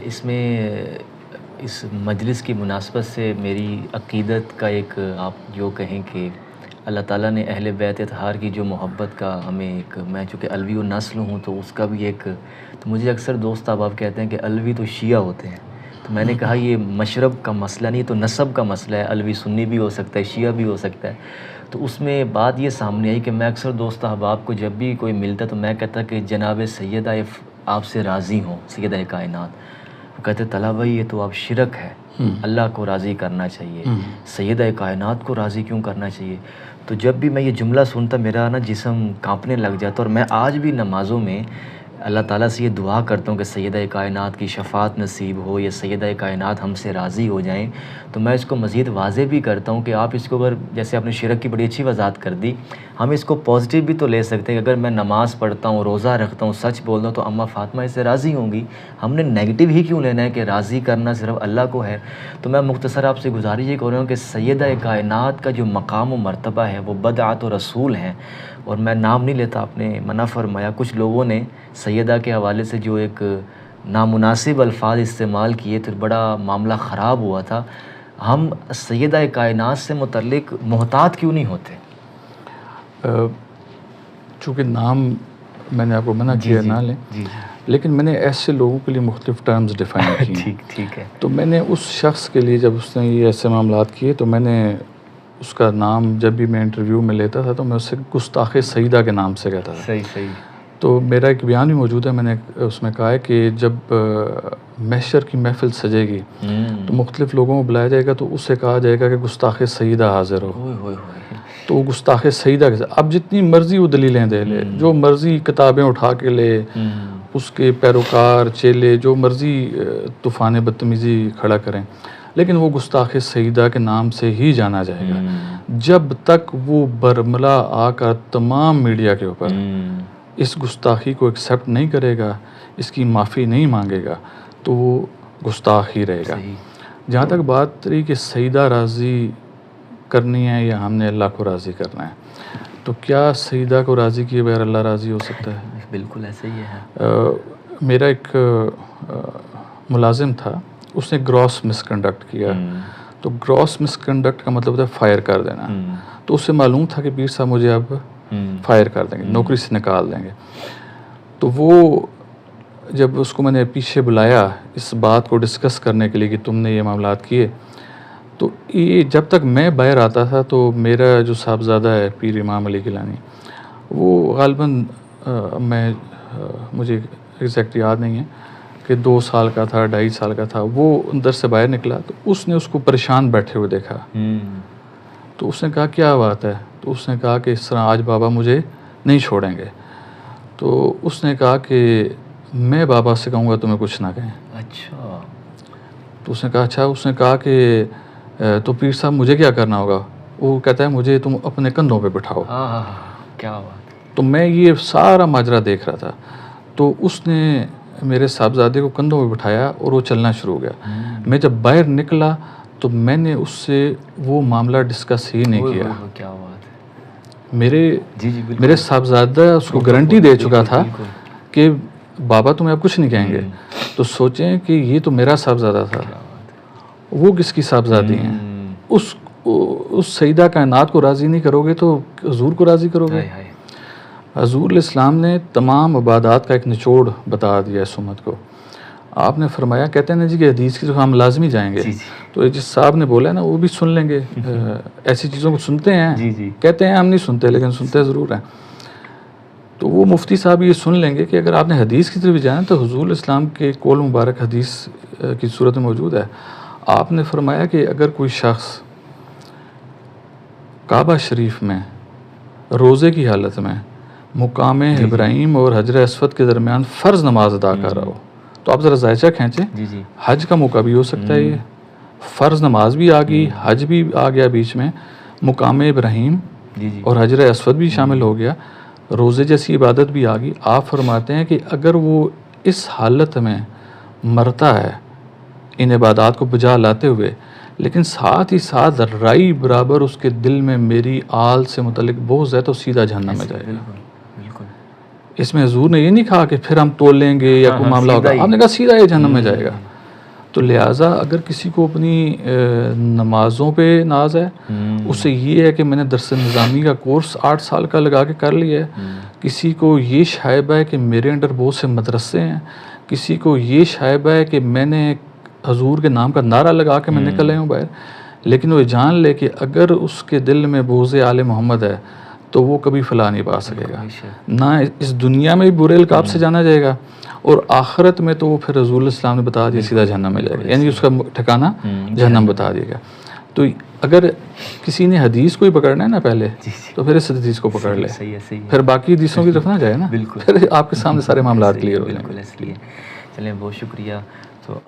اس میں اس مجلس کی مناسبت سے میری عقیدت کا ایک آپ جو کہیں کہ اللہ تعالیٰ نے اہل بیت اطہار کی جو محبت کا ہمیں ایک، میں چونکہ علوی و نسل ہوں تو اس کا بھی ایک، تو مجھے اکثر دوست احباب کہتے ہیں کہ علوی تو شیعہ ہوتے ہیں، تو میں نے کہا یہ مشرب کا مسئلہ نہیں، تو نسب کا مسئلہ ہے، علوی سنی بھی ہو سکتا ہے، شیعہ بھی ہو سکتا ہے۔ تو اس میں بات یہ سامنے آئی کہ میں اکثر دوست احباب کو جب بھی کوئی ملتا تو میں کہتا کہ جناب سیدہ آپ سے راضی ہوں، سیدہ کائنات۔ وہ کہتے طلحہ بھائی یہ تو آپ شرک ہے، اللہ کو راضی کرنا چاہیے، سیدہ کائنات کو راضی کیوں کرنا چاہیے؟ تو جب بھی میں یہ جملہ سنتا میرا نا جسم کانپنے لگ جاتا، اور میں آج بھی نمازوں میں اللہ تعالیٰ سے یہ دعا کرتا ہوں کہ سیدہ کائنات کی شفاعت نصیب ہو، یا سیدہ کائنات ہم سے راضی ہو جائیں۔ تو میں اس کو مزید واضح بھی کرتا ہوں کہ آپ اس کو اگر، جیسے آپ نے شرک کی بڑی اچھی وضاحت کر دی، ہم اس کو پازیٹیو بھی تو لے سکتے ہیں کہ اگر میں نماز پڑھتا ہوں، روزہ رکھتا ہوں، سچ بولتا ہوں تو اماں فاطمہ اس سے راضی ہوں گی۔ ہم نے نیگیٹو ہی کیوں لینا ہے کہ راضی کرنا صرف اللہ کو ہے؟ تو میں مختصر آپ سے گزارش یہ کر رہا ہوں کہ سیدہ کائنات کا جو مقام و مرتبہ ہے وہ بدعت و رسول ہیں، اور میں نام نہیں لیتا، آپ نے منع فرمایا، کچھ لوگوں نے سیدہ کے حوالے سے جو ایک نامناسب الفاظ استعمال کیے تو بڑا معاملہ خراب ہوا تھا۔ ہم سیدہ کائنات سے متعلق محتاط کیوں نہیں ہوتے؟ چونکہ نام میں نے آپ کو منع کیا نہ لیں، لیکن میں نے ایسے لوگوں کے لیے مختلف ٹرمز ڈیفائن کیے ہیں۔ ٹھیک ہے۔ تو میں نے اس شخص کے لیے جب اس نے یہ ایسے معاملات کیے تو میں نے اس کا نام جب بھی میں انٹرویو میں لیتا تھا تو میں اسے گستاخ سیدہ کے نام سے کہتا تھا۔ صحیح۔ تو میرا ایک بیان بھی موجود ہے، میں نے اس میں کہا ہے کہ جب محشر کی محفل سجے گی تو مختلف لوگوں کو بلایا جائے گا تو اس سے کہا جائے گا کہ گستاخ سیدہ حاضر ہو، تو وہ گستاخ سیدہ کے ساتھ اب جتنی مرضی وہ دلیلیں دے لے، جو مرضی کتابیں اٹھا کے لے، اس کے پیروکار چیلے جو مرضی طوفان بدتمیزی کھڑا کریں، لیکن وہ گستاخ سیدہ کے نام سے ہی جانا جائے گا جب تک وہ برملا آ کر تمام میڈیا کے اوپر اس گستاخی کو ایکسیپٹ نہیں کرے گا، اس کی معافی نہیں مانگے گا، تو وہ گستاخ ہی رہے گا۔ جہاں تک بات رہی کہ سیدہ راضی کرنی ہے یا ہم نے اللہ کو راضی کرنا ہے، تو کیا سیدہ کو راضی کیے بغیر اللہ راضی ہو سکتا ہے؟ بالکل ایسا ہی ہے۔ میرا ایک ملازم تھا، اس نے گراس مس کنڈکٹ کیا، تو گراس مس کنڈکٹ کا مطلب ہوتا ہے فائر کر دینا، تو اس سے معلوم تھا کہ پیر صاحب مجھے اب فائر کر دیں گے، نوکری سے نکال دیں گے۔ تو وہ جب اس کو میں نے پیچھے بلایا اس بات کو ڈسکس کرنے کے لیے کہ تم نے یہ معاملات کیے، تو یہ جب تک میں باہر آتا تھا تو میرا جو صاحبزادہ ہے پیر امام علی گیلانی، وہ غالباً مجھے ایگزیکٹ یاد نہیں ہے کہ 2 سال کا تھا، 2.5 سال کا تھا، وہ اندر سے باہر نکلا تو اس نے اس کو پریشان بیٹھے ہوئے دیکھا، تو اس نے کہا کیا بات ہے؟ تو اس نے کہا کہ اس طرح آج بابا مجھے نہیں چھوڑیں گے۔ تو اس نے کہا کہ میں بابا سے کہوں گا تمہیں کچھ نہ کہیں۔ اچھا۔ تو اس نے کہا اچھا، اس نے کہا کہ تو پیر صاحب مجھے کیا کرنا ہوگا؟ وہ کہتا ہے مجھے تم اپنے کندھوں پہ بٹھاؤ۔ کیا بات۔ تو میں یہ سارا ماجرا دیکھ رہا تھا، تو اس نے میرے صاحبزادے کو کندھوں پہ بٹھایا اور وہ چلنا شروع ہو گیا۔ میں جب باہر نکلا تو میں نے اس سے وہ معاملہ ڈسکس ہی نہیں کیا۔ کیا بات ہے۔ میرے صاحبزادہ اس کو گارنٹی دے چکا تھا کہ بابا تمہیں اب کچھ نہیں کہیں گے۔ تو سوچیں کہ یہ تو میرا صاحبزادہ تھا، وہ کس کی صاحبزادی ہیں؟ اس سیدہ کائنات کو راضی نہیں کرو گے تو حضور کو راضی کرو گے؟ حضور علیہ السلام نے تمام عبادات کا ایک نچوڑ بتا دیا اس امت کو۔ آپ نے فرمایا، کہتے ہیں نا جی کہ حدیث کی تو ہم لازمی جائیں گے، تو جس صاحب نے بولا ہے نا وہ بھی سن لیں گے، ایسی چیزوں کو سنتے ہیں، کہتے ہیں ہم نہیں سنتے لیکن سنتے ضرور ہیں۔ تو وہ مفتی صاحب یہ سن لیں گے کہ اگر آپ نے حدیث کی طرف جانا تو حضور علیہ السلام کے قول مبارک حدیث کی صورت میں موجود ہے۔ آپ نے فرمایا کہ اگر کوئی شخص کعبہ شریف میں روزے کی حالت میں مقام ابراہیم اور حجر اسود کے درمیان فرض نماز ادا کر رہا ہو، تو آپ ذرا ذائچہ کھینچیں، حج کا موقع بھی ہو سکتا ہے، یہ فرض نماز بھی آ گئی، حج بھی آ گیا بیچ میں، مقام ابراہیم اور حجر اسود بھی شامل ہو گیا، روزے جیسی عبادت بھی آ گئی۔ آپ فرماتے ہیں کہ اگر وہ اس حالت میں مرتا ہے ان عبادات کو بجا لاتے ہوئے، لیکن ساتھ ہی ساتھ رائی برابر اس کے دل میں میری آل سے متعلق بغض ہے، تو سیدھا جہنم میں جائے گا۔ اس میں حضور نے یہ نہیں کہا کہ پھر ہم تول لیں گے یا کوئی معاملہ ہوگا, آپ نے کہا سیدھا یہ جہنم میں جائے گا. تو لہٰذا اگر کسی کو اپنی نمازوں پہ ناز ہے, اسے یہ ہے کہ میں نے درس نظامی کا کورس 8 سال کا لگا کے کر لیا ہے, کسی کو یہ شائبہ ہے کہ میرے انڈر بہت سے مدرسے ہیں, کسی کو یہ شائبہ ہے کہ میں نے حضور کے نام کا نعرہ لگا کے میں نکل آیا ہوں باہر, لیکن وہ جان لے کہ اگر اس کے دل میں بغض آل محمد ہے تو وہ کبھی فلاح نہیں پا سکے گا. نہ اس دنیا میں بھی برے القاب سے جانا جائے گا, اور آخرت میں تو وہ پھر رسول اسلام نے بتا دیا سیدھا جہنم میں جائے گا, یعنی اس کا ٹھکانہ جہنم بتا دیا گیا. تو اگر کسی نے حدیث کو ہی پکڑنا ہے نا پہلے, تو پھر اس حدیث کو پکڑ لے, پھر باقی حدیثوں کی طرف نہ جائے نا, پھر آپ کے سامنے سارے معاملات کلیئر ہو جائیں گے. چلیں, بہت شکریہ.